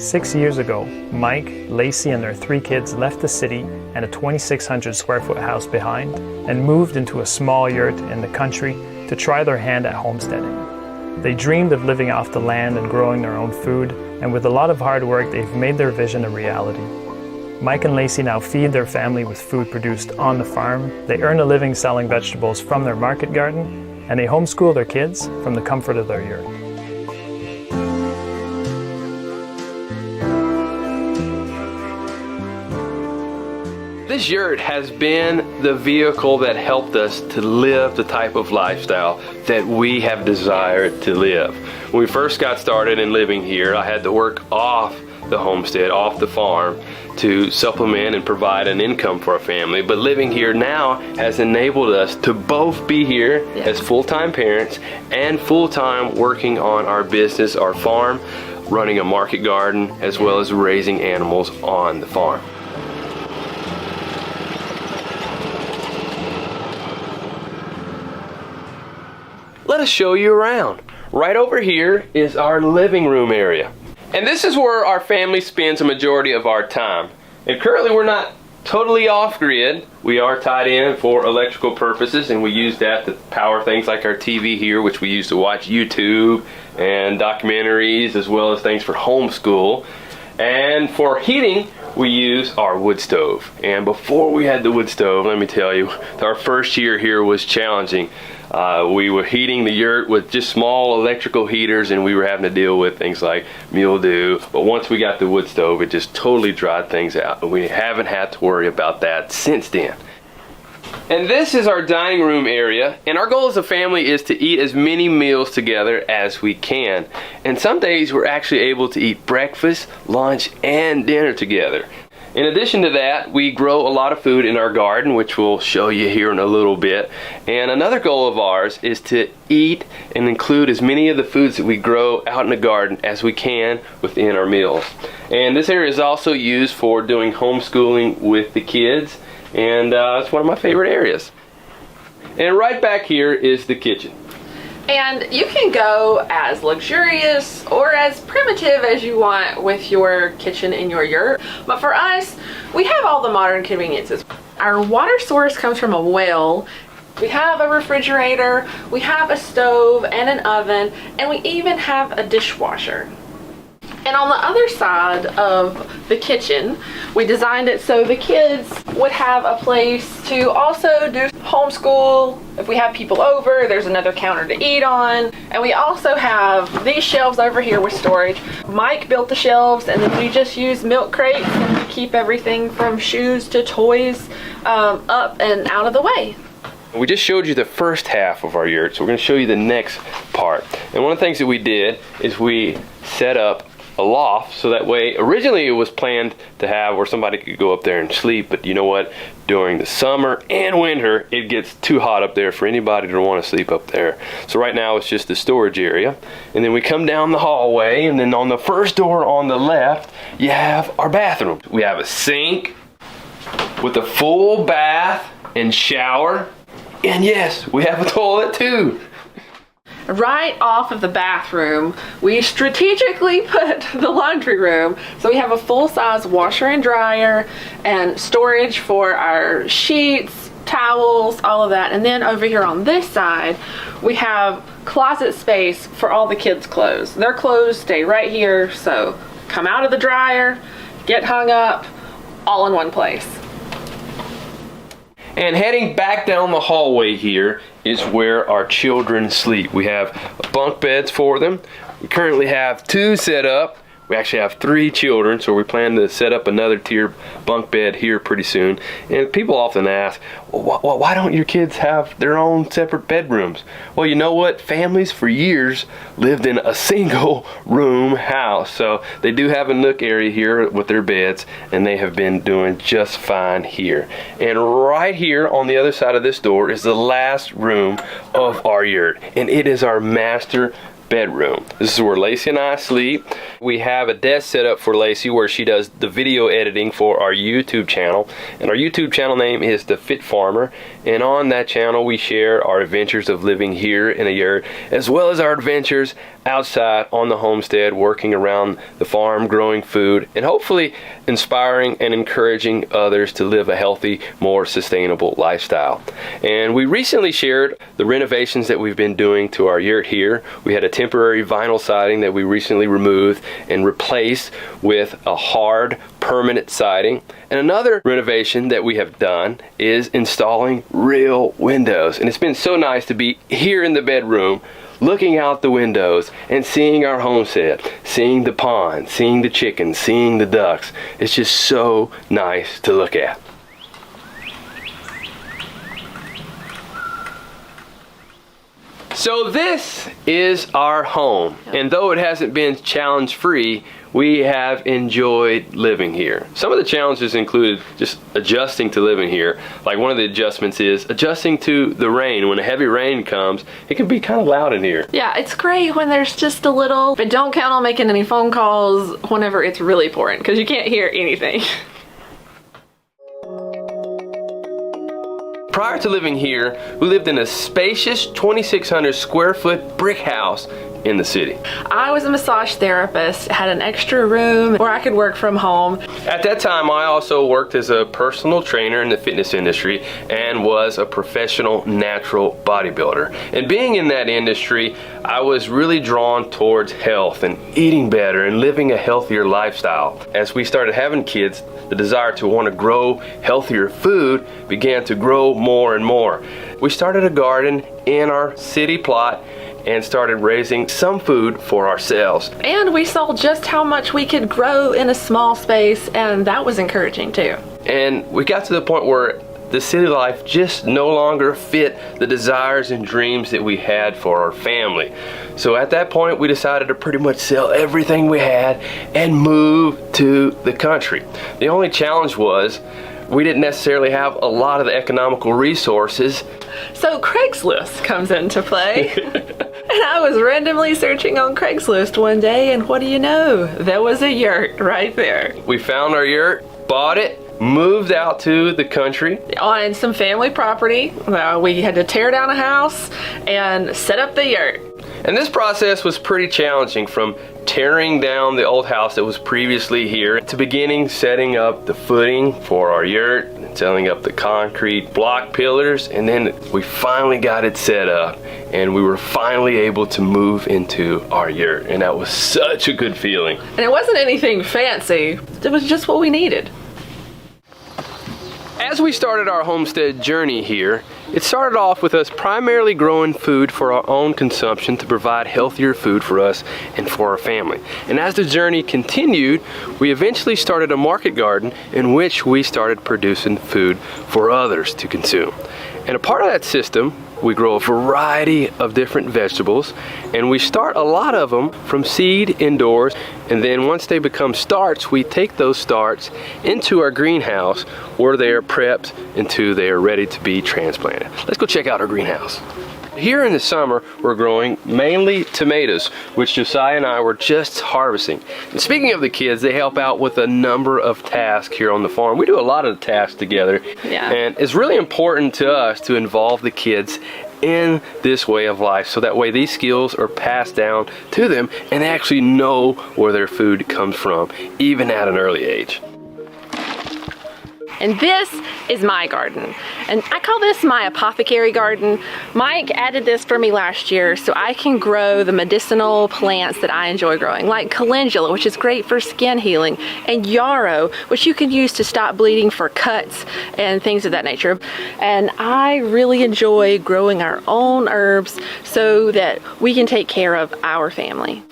6 years ago, Mike, Lacey, and their 3 kids left the city and a 2,600 square foot house behind and moved into a small yurt in the country to try their hand at homesteading. They dreamed of living off the land and growing their own food, and with a lot of hard work, they've made their vision a reality. Mike and Lacey now feed their family with food produced on the farm, they earn a living selling vegetables from their market garden, and they homeschool their kids from the comfort of their yurt. This yurt has been the vehicle that helped us to live the type of lifestyle that we have desired to live. When we first got started in living here, I had to work off the homestead, off the farm, to supplement and provide an income for our family. But living here now has enabled us to both be here as full-time parents and full-time working on our business, our farm, running a market garden, as well as raising animals on the farm. Let us show you around. Right over here is our living room area. And this is where our family spends a majority of our time. And currently we're not totally off-grid. We are tied in for electrical purposes, and we use that to power things like our TV here, which we use to watch YouTube and documentaries, as well as things for homeschool. And for heating, we use our wood stove. And before we had the wood stove, let me tell you, our first year here was challenging. We were heating the yurt with just small electrical heaters, and we were having to deal with things like mildew. But once we got the wood stove, it just totally dried things out. We haven't had to worry about that since then. And this is our dining room area, and our goal as a family is to eat as many meals together as we can. And some days we're actually able to eat breakfast, lunch, and dinner together. In addition to that, we grow a lot of food in our garden, which we'll show you here in a little bit. And another goal of ours is to eat and include as many of the foods that we grow out in the garden as we can within our meals. And this area is also used for doing homeschooling with the kids, and it's one of my favorite areas. And right back here is the kitchen. And you can go as luxurious or as primitive as you want with your kitchen in your yurt. But for us, we have all the modern conveniences. Our water source comes from a well. We have a refrigerator, we have a stove and an oven, and we even have a dishwasher. And on the other side of the kitchen, we designed it so the kids would have a place to also do homeschool. If we have people over, there's another counter to eat on. And we also have these shelves over here with storage. Mike built the shelves, and then we just use milk crates and keep everything from shoes to toys up and out of the way. We just showed you the first half of our yurt, so we're going to show you the next part. And one of the things that we did is we set up a loft, so that way originally it was planned to have where somebody could go up there and sleep, but you know what, during the summer and winter it gets too hot up there for anybody to want to sleep up there. So right now it's just the storage area, and then we come down the hallway, and then on the first door on the left you have our bathroom. We have a sink with a full bath and shower, and yes, we have a toilet too. Right off of the bathroom, we strategically put the laundry room. So we have a full-size washer and dryer and storage for our sheets, towels, all of that. And then over here on this side, we have closet space for all the kids' clothes. Their clothes stay right here, so come out of the dryer, get hung up, all in one place. And heading back down the hallway here is where our children sleep. We have bunk beds for them. We currently have 2 set up. We actually have 3 children, so we plan to set up another tier bunk bed here pretty soon. And people often ask, well, why don't your kids have their own separate bedrooms? Well, you know what? Families for years lived in a single room house. So they do have a nook area here with their beds, and they have been doing just fine here. And right here on the other side of this door is the last room of our yurt, and it is our master bedroom. This is where Lacey and I sleep. We have a desk set up for Lacey where she does the video editing for our YouTube channel, and our YouTube channel name is The Fit Farmer, and on that channel we share our adventures of living here in a yurt, as well as our adventures outside on the homestead, working around the farm, growing food, and hopefully inspiring and encouraging others to live a healthy, more sustainable lifestyle. And we recently shared the renovations that we've been doing to our yurt here. We had a temporary vinyl siding that we recently removed and replaced with a hard, permanent siding. And another renovation that we have done is installing real windows. And it's been so nice to be here in the bedroom, looking out the windows and seeing our homestead, seeing the pond, seeing the chickens, seeing the ducks. It's just so nice to look at. So this is our home, and though it hasn't been challenge-free, we have enjoyed living here. Some of the challenges included just adjusting to living here. Like one of the adjustments is adjusting to the rain. When a heavy rain comes, it can be kind of loud in here. Yeah, it's great when there's just a little, but don't count on making any phone calls whenever it's really pouring, because you can't hear anything. Prior to living here, we lived in a spacious 2,600 square foot brick house in the city. I was a massage therapist, had an extra room where I could work from home. At that time, I also worked as a personal trainer in the fitness industry and was a professional natural bodybuilder. And being in that industry, I was really drawn towards health and eating better and living a healthier lifestyle. As we started having kids, the desire to want to grow healthier food began to grow more and more. We started a garden in our city plot and started raising some food for ourselves. And we saw just how much we could grow in a small space, and that was encouraging too. And we got to the point where the city life just no longer fit the desires and dreams that we had for our family. So at that point, we decided to pretty much sell everything we had and move to the country. The only challenge was we didn't necessarily have a lot of the economical resources. So Craigslist comes into play. And I was randomly searching on Craigslist one day, and what do you know? There was a yurt right there. We found our yurt, bought it, moved out to the country. On some family property. We had to tear down a house and set up the yurt. And this process was pretty challenging, from tearing down the old house that was previously here to beginning setting up the footing for our yurt, setting up the concrete block pillars, and then we finally got it set up and we were finally able to move into our yurt, and that was such a good feeling. And it wasn't anything fancy, it was just what we needed. As we started our homestead journey here, it started off with us primarily growing food for our own consumption to provide healthier food for us and for our family. And as the journey continued, we eventually started a market garden in which we started producing food for others to consume. And a part of that system, we grow a variety of different vegetables, and we start a lot of them from seed indoors, and then once they become starts, we take those starts into our greenhouse where they are prepped until they are ready to be transplanted. Let's go check out our greenhouse. Here in the summer, we're growing mainly tomatoes, which Josiah and I were just harvesting. And speaking of the kids, they help out with a number of tasks here on the farm. We do a lot of the tasks together. Yeah. And it's really important to us to involve the kids in this way of life, so that way these skills are passed down to them and they actually know where their food comes from, even at an early age. And this is my garden. And I call this my apothecary garden. Mike added this for me last year so I can grow the medicinal plants that I enjoy growing, like calendula, which is great for skin healing, and yarrow, which you can use to stop bleeding for cuts and things of that nature. And I really enjoy growing our own herbs so that we can take care of our family.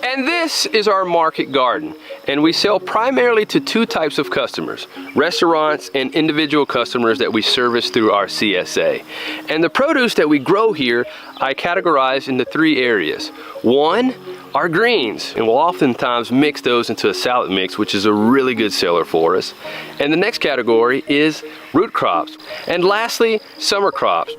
And this is our market garden, and we sell primarily to two types of customers: restaurants and individual customers that we service through our CSA. And the produce that we grow here, I categorize into three areas. One, our greens, and we'll oftentimes mix those into a salad mix, which is a really good seller for us. And the next category is root crops. And lastly, summer crops.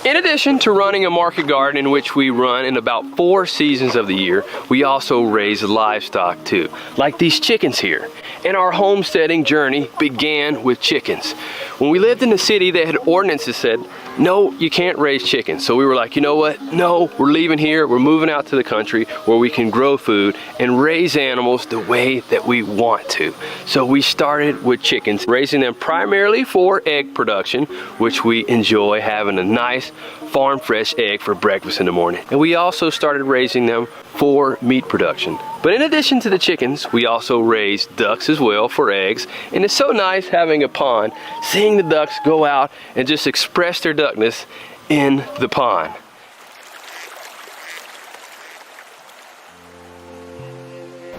In addition to running a market garden in which we run in about 4 seasons of the year, we also raise livestock too, like these chickens here. And our homesteading journey began with chickens. When we lived in the city, they had ordinances that said, no, you can't raise chickens. So we were like, you know what? No, we're leaving here. We're moving out to the country where we can grow food and raise animals the way that we want to. So we started with chickens, raising them primarily for egg production, which we enjoy having a nice farm fresh egg for breakfast in the morning. And we also started raising them for meat production. But in addition to the chickens, we also raised ducks as well for eggs. And it's so nice having a pond, seeing the ducks go out and just express their duckness in the pond.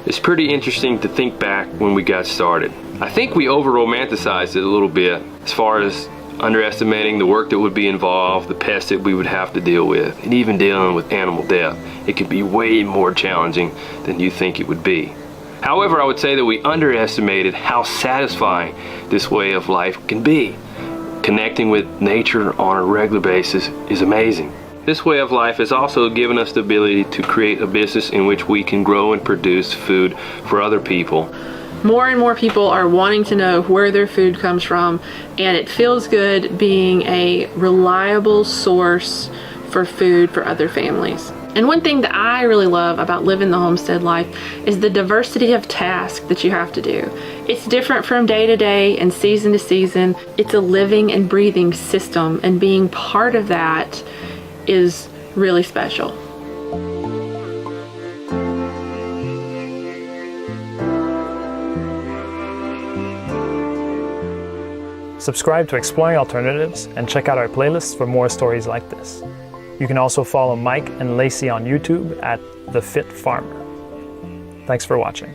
It's pretty interesting to think back when we got started. I think we over-romanticized it a little bit as far as underestimating the work that would be involved, the pests that we would have to deal with, and even dealing with animal death. It could be way more challenging than you think it would be. However, I would say that we underestimated how satisfying this way of life can be. Connecting with nature on a regular basis is amazing. This way of life has also given us the ability to create a business in which we can grow and produce food for other people. More and more people are wanting to know where their food comes from, and it feels good being a reliable source for food for other families. And one thing that I really love about living the homestead life is the diversity of tasks that you have to do. It's different from day to day and season to season. It's a living and breathing system, and being part of that is really special. Subscribe to Exploring Alternatives and check out our playlists for more stories like this. You can also follow Mike and Lacey on YouTube at The Fit Farmer. Thanks for watching.